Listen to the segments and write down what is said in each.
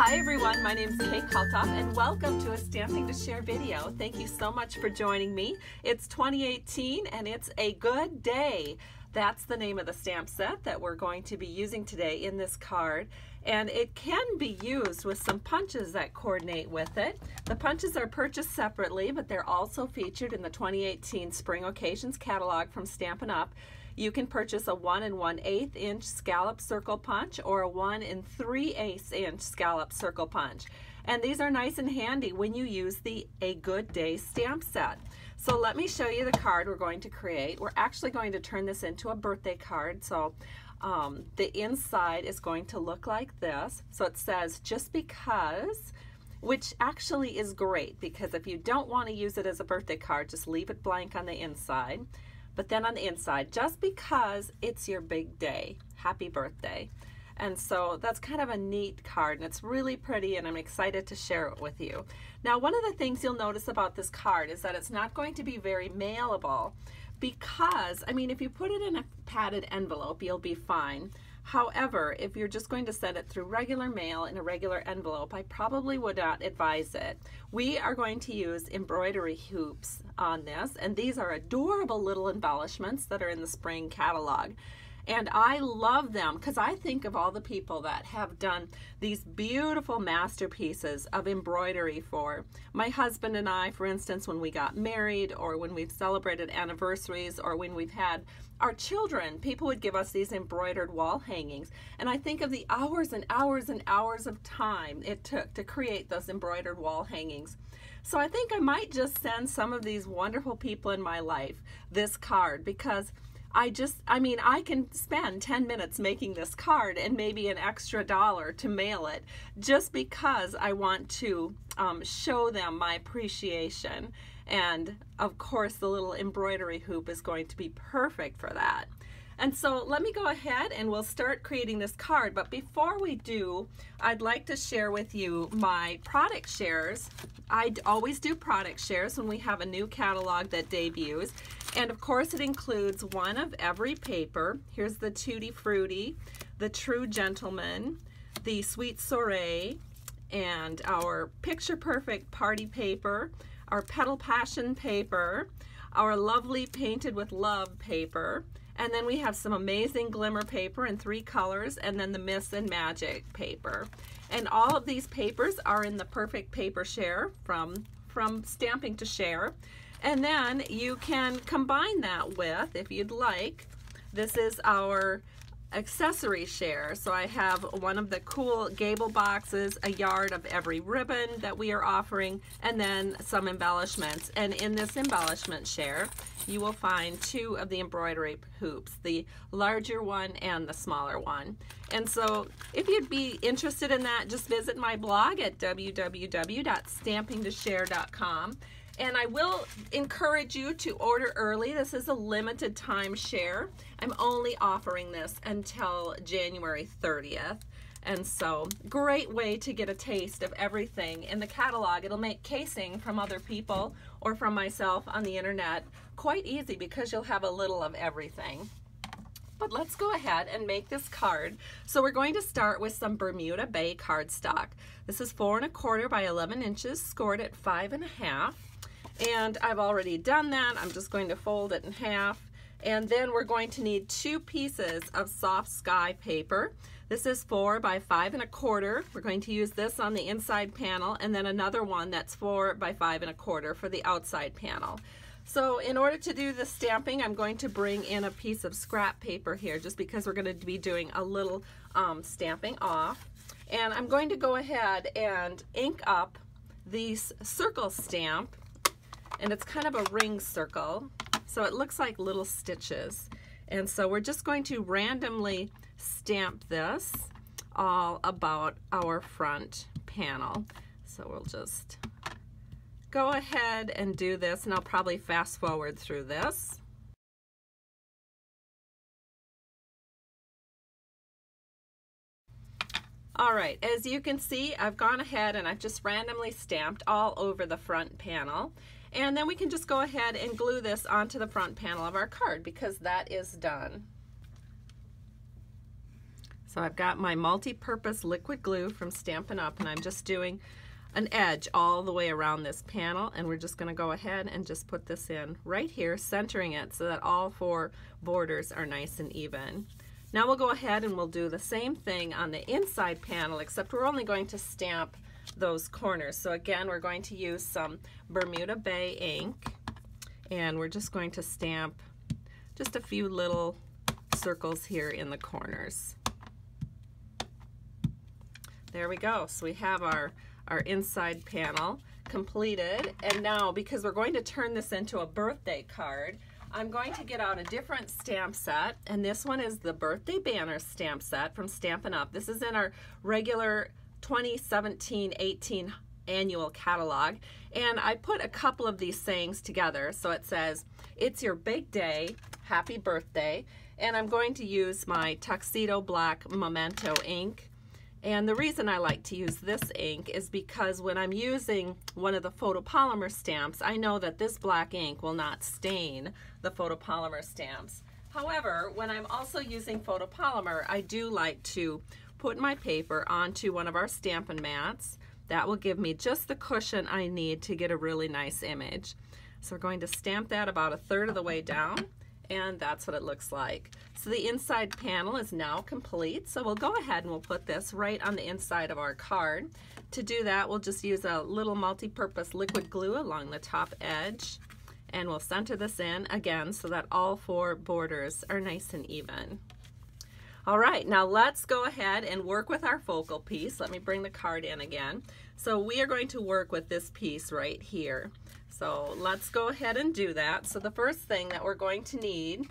Hi everyone, my name is Kalthoff and welcome to a Stamping to Share video. Thank you so much for joining me. It's 2018 and it's a good day. That's the name of the stamp set that we're going to be using today in this card, and it can be used with some punches that coordinate with it. The punches are purchased separately, but they're also featured in the 2018 Spring Occasions catalog from Stampin' Up. You can purchase a 1 1/8 inch scallop circle punch or a 1 3/8 inch scallop circle punch. And these are nice and handy when you use the A Good Day stamp set. So let me show you the card we're going to create. We're actually going to turn this into a birthday card. So the inside is going to look like this. So it says, "Just because," which actually is great, because if you don't want to use it as a birthday card, just leave it blank on the inside. But then on the inside, "Just because it's your big day, happy birthday." And so that's kind of a neat card, and it's really pretty, and I'm excited to share it with you. Now, one of the things you'll notice about this card is that it's not going to be very mailable, because, I mean, if you put it in a padded envelope, you'll be fine. However, if you're just going to send it through regular mail in a regular envelope, I probably would not advise it. We are going to use embroidery hoops on this, and these are adorable little embellishments that are in the spring catalog. And I love them because I think of all the people that have done these beautiful masterpieces of embroidery for my husband and I, for instance, when we got married, or when we've celebrated anniversaries, or when we've had our children. People would give us these embroidered wall hangings, and I think of the hours and hours and hours of time it took to create those embroidered wall hangings. So I think I might just send some of these wonderful people in my life this card, because I can spend 10 minutes making this card and maybe an extra $1 to mail it, just because I want to show them my appreciation. And of course, the little embroidery hoop is going to be perfect for that. And so let me go ahead and we'll start creating this card. But before we do, I'd like to share with you my product shares. I always do product shares when we have a new catalog that debuts. And of course, it includes one of every paper. Here's the Tutti Frutti, the True Gentleman, the Sweet Soiree, and our Picture Perfect Party Paper, our Petal Passion paper, our lovely Painted with Love paper, and then we have some amazing glimmer paper in 3 colors, and then the Myths and Magic paper. And all of these papers are in the Perfect Paper Share from Stamping to Share. And then you can combine that with, if you'd like, this is our accessory share. So I have one of the cool gable boxes, a yard of every ribbon that we are offering, and then some embellishments. And in this embellishment share, you will find 2 of the embroidery hoops, the larger one and the smaller one. And so if you'd be interested in that, just visit my blog at www.stampingtoshare.com. And I will encourage you to order early. This is a limited time share. I'm only offering this until January 30th. And so, great way to get a taste of everything in the catalog. It'll make casing from other people or from myself on the internet quite easy, because you'll have a little of everything. But let's go ahead and make this card. So we're going to start with some Bermuda Bay cardstock. This is 4 1/4 by 11 inches, scored at 5 1/2. And I've already done that. I'm just going to fold it in half. And then we're going to need 2 pieces of soft sky paper. This is 4 by 5 1/4. We're going to use this on the inside panel, and then another one that's 4 by 5 1/4 for the outside panel. So in order to do the stamping, I'm going to bring in a piece of scrap paper here, just because we're going to be doing a little stamping off. And I'm going to go ahead and ink up this circle stamp. And it's kind of a ring circle, so it looks like little stitches. And so we're just going to randomly stamp this all about our front panel. So we'll just go ahead and do this, and I'll probably fast forward through this. All right, as you can see, I've gone ahead and I've just randomly stamped all over the front panel. And then we can just go ahead and glue this onto the front panel of our card, because that is done. So I've got my multi-purpose liquid glue from Stampin' Up, and I'm just doing an edge all the way around this panel, and we're just going to go ahead and just put this in right here, centering it so that all 4 borders are nice and even. Now we'll go ahead and we'll do the same thing on the inside panel, except we're only going to stamp those corners. So again, we're going to use some Bermuda Bay ink, and we're just going to stamp just a few little circles here in the corners. There we go. So we have our inside panel completed, and now because we're going to turn this into a birthday card, I'm going to get out a different stamp set, and this one is the Birthday Banner stamp set from Stampin' Up. This is in our regular 2017-18 annual catalog, and I put a couple of these sayings together. So it says, "It's your big day, happy birthday," and I'm going to use my Tuxedo Black Memento ink. And the reason I like to use this ink is because when I'm using one of the photopolymer stamps, I know that this black ink will not stain the photopolymer stamps. However, when I'm also using photopolymer, I do like to put my paper onto one of our Stampin' mats. That will give me just the cushion I need to get a really nice image. So we're going to stamp that about 1/3 of the way down, and that's what it looks like. So the inside panel is now complete, so we'll go ahead and we'll put this right on the inside of our card. To do that, we'll just use a little multi-purpose liquid glue along the top edge, and we'll center this in again so that all 4 borders are nice and even. All right, now let's go ahead and work with our focal piece. Let me bring the card in again. So we are going to work with this piece right here. So let's go ahead and do that. So the first thing that we're going to need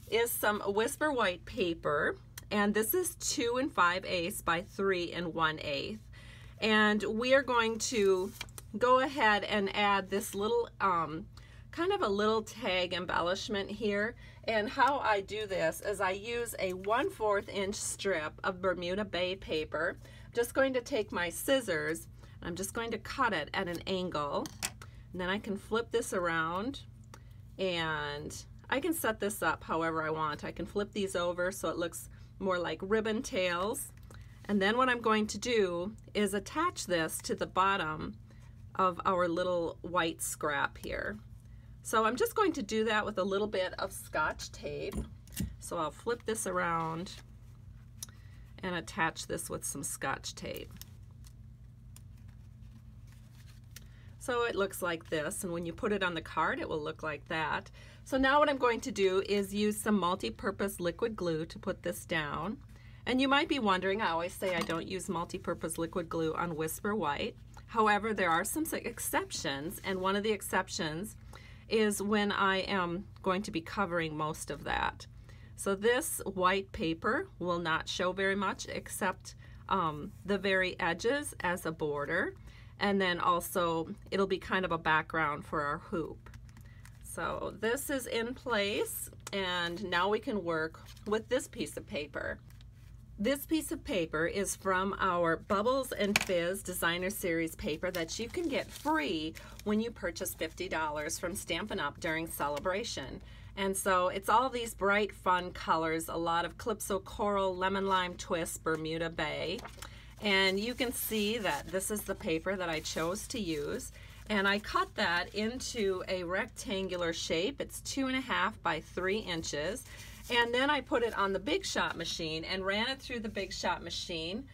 is some Whisper White paper, and this is 2 5/8 by 3 1/8. And we are going to go ahead and add this little kind of a little tag embellishment here. And how I do this is I use a 1/4 inch strip of Bermuda Bay paper. I'm just going to take my scissors, I'm just going to cut it at an angle, and then I can flip this around, and I can set this up however I want. I can flip these over so it looks more like ribbon tails. And then what I'm going to do is attach this to the bottom of our little white scrap here. So I'm just going to do that with a little bit of Scotch tape. So I'll flip this around and attach this with some Scotch tape. So it looks like this, and when you put it on the card, it will look like that. So now what I'm going to do is use some multi-purpose liquid glue to put this down. And you might be wondering, I always say I don't use multi-purpose liquid glue on Whisper White. However, there are some exceptions, and one of the exceptions is when I am going to be covering most of that. So this white paper will not show very much except the very edges as a border, and then also it'll be kind of a background for our hoop. So this is in place, and now we can work with this piece of paper. This piece of paper is from our Bubbles and Fizz Designer Series paper that you can get free when you purchase $50 from Stampin' Up! During celebration. And so it's all these bright, fun colors, a lot of Calypso Coral, Lemon Lime Twist, Bermuda Bay. And you can see that this is the paper that I chose to use. And I cut that into a rectangular shape. It's 2.5 by 3 inches. And then I put it on the Big Shot machine and ran it through the Big Shot machine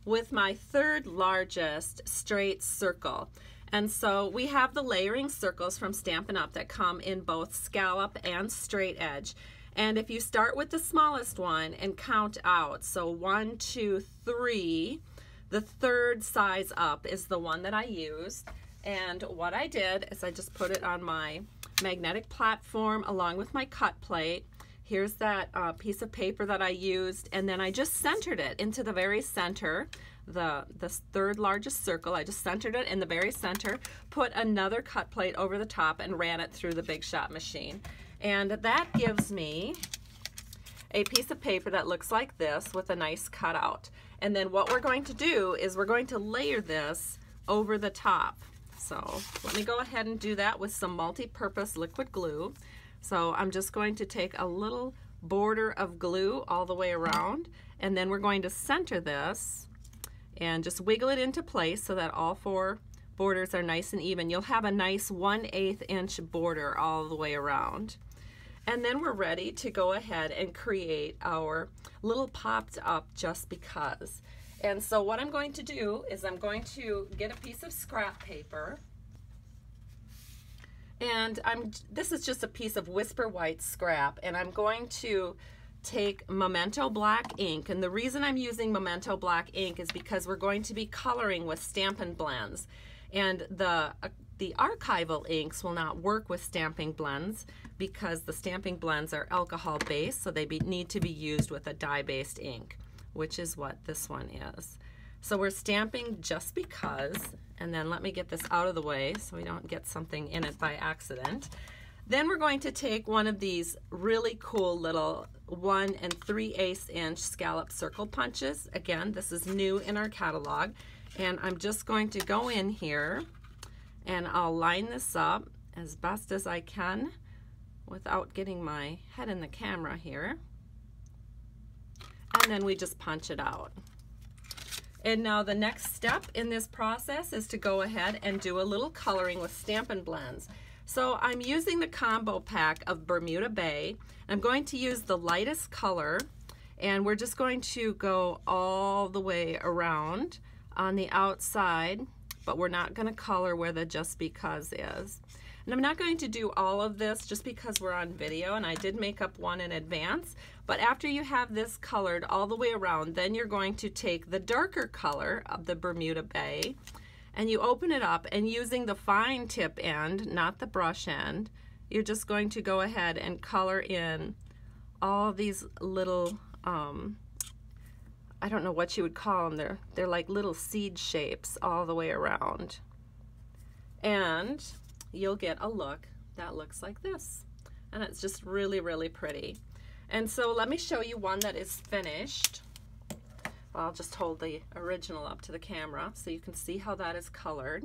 with my 3rd largest straight circle. And so we have the layering circles from Stampin' Up! That come in both scallop and straight edge. And if you start with the smallest one and count out, so 1, 2, 3, the 3rd size up is the one that I used. And what I did is I just put it on my magnetic platform along with my cut plate. Here's that piece of paper that I used, and then I just centered it into the very center, the 3rd largest circle. I just centered it in the very center, put another cut plate over the top, and ran it through the Big Shot machine. And that gives me a piece of paper that looks like this with a nice cutout. And then what we're going to do is we're going to layer this over the top. So let me go ahead and do that with some multi-purpose liquid glue. So I'm just going to take a little border of glue all the way around, and then we're going to center this and just wiggle it into place so that all 4 borders are nice and even. You'll have a nice 1/8 inch border all the way around. And then we're ready to go ahead and create our little popped up just because. And so what I'm going to do is I'm going to get a piece of scrap paper, and this is just a piece of Whisper White scrap, and I'm going to take Memento black ink. And the reason I'm using Memento black ink is because we're going to be coloring with Stampin' Blends, and the archival inks will not work with stamping blends because the stamping blends are alcohol based, so they need to be used with a dye based ink, which is what this one is. So we're stamping just because, and then let me get this out of the way so we don't get something in it by accident. Then we're going to take one of these really cool little 1 3/8 inch scallop circle punches. Again, this is new in our catalog, and I'm just going to go in here and I'll line this up as best as I can without getting my head in the camera here. And then we just punch it out. And now the next step in this process is to go ahead and do a little coloring with Stampin' Blends. So I'm using the combo pack of Bermuda Bay. I'm going to use the lightest color, and we're just going to go all the way around on the outside, but we're not going to color where the just because is. And I'm not going to do all of this just because we're on video, and I did make up one in advance. But after you have this colored all the way around, then you're going to take the darker color of the Bermuda Bay, and you open it up, and using the fine tip end, not the brush end, you're just going to go ahead and color in all these little, I don't know what you would call them, they're like little seed shapes all the way around. And you'll get a look that looks like this, and it's just really, really pretty. And so let me show you one that is finished. I'll just hold the original up to the camera so you can see how that is colored.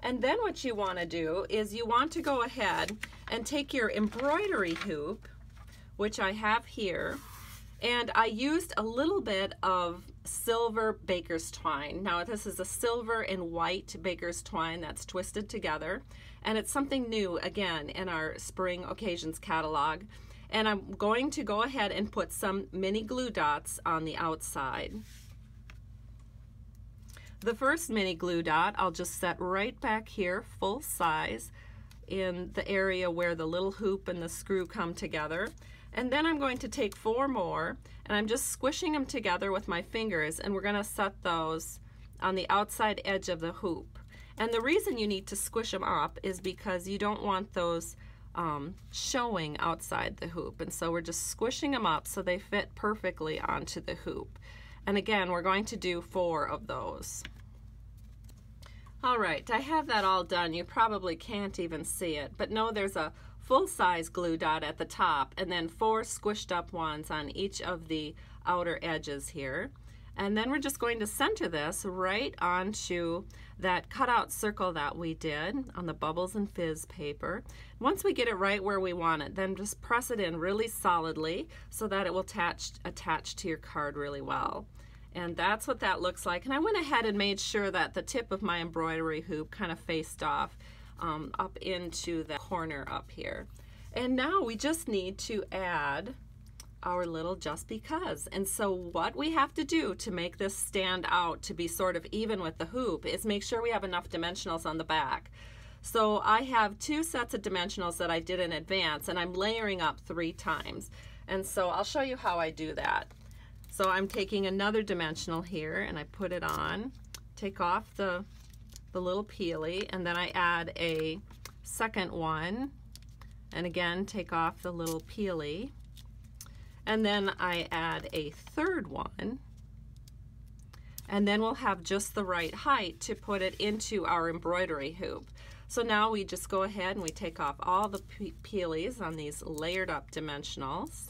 And then what you want to do is you want to go ahead and take your embroidery hoop, which I have here, and I used a little bit of silver baker's twine. Now this is a silver and white baker's twine that's twisted together, and it's something new again in our spring occasions catalog. And I'm going to go ahead and put some mini glue dots on the outside. The first mini glue dot I'll just set right back here full size in the area where the little hoop and the screw come together. And then I'm going to take 4 more, and I'm just squishing them together with my fingers, and we're going to set those on the outside edge of the hoop. And the reason you need to squish them up is because you don't want those showing outside the hoop, and so we're just squishing them up so they fit perfectly onto the hoop. And again, we're going to do 4 of those. All right, I have that all done. You probably can't even see it, but no, there's a full-size glue dot at the top, and then 4 squished up ones on each of the outer edges here. And then we're just going to center this right onto that cutout circle that we did on the Bubbles and Fizz paper. Once we get it right where we want it, then just press it in really solidly so that it will attach to your card really well. And that's what that looks like. And I went ahead and made sure that the tip of my embroidery hoop kind of faced off up into the corner up here. And now we just need to add our little just because. And so what we have to do to make this stand out to be sort of even with the hoop is make sure we have enough dimensionals on the back. So I have 2 sets of dimensionals that I did in advance, and I'm layering up 3 times. And so I'll show you how I do that. So I'm taking another dimensional here, and I put it on, take off the little peely, and then I add a second one, and again take off the little peely. And then I add a third one, and then we'll have just the right height to put it into our embroidery hoop. So now we just go ahead and we take off all the peelies on these layered up dimensionals,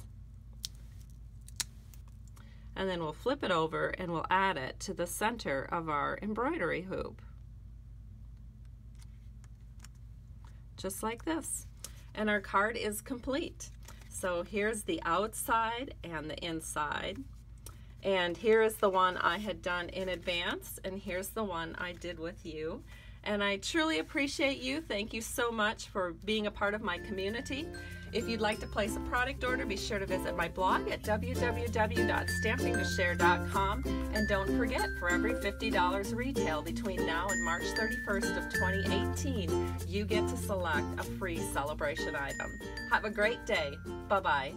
and then we'll flip it over and we'll add it to the center of our embroidery hoop, just like this. And our card is complete. So here's the outside and the inside. And here is the one I had done in advance, and here's the one I did with you. And I truly appreciate you. Thank you so much for being a part of my community. If you'd like to place a product order, be sure to visit my blog at www.stampingtoshare.com. And don't forget, for every $50 retail between now and March 31st of 2018, you get to select a free celebration item. Have a great day. Bye-bye.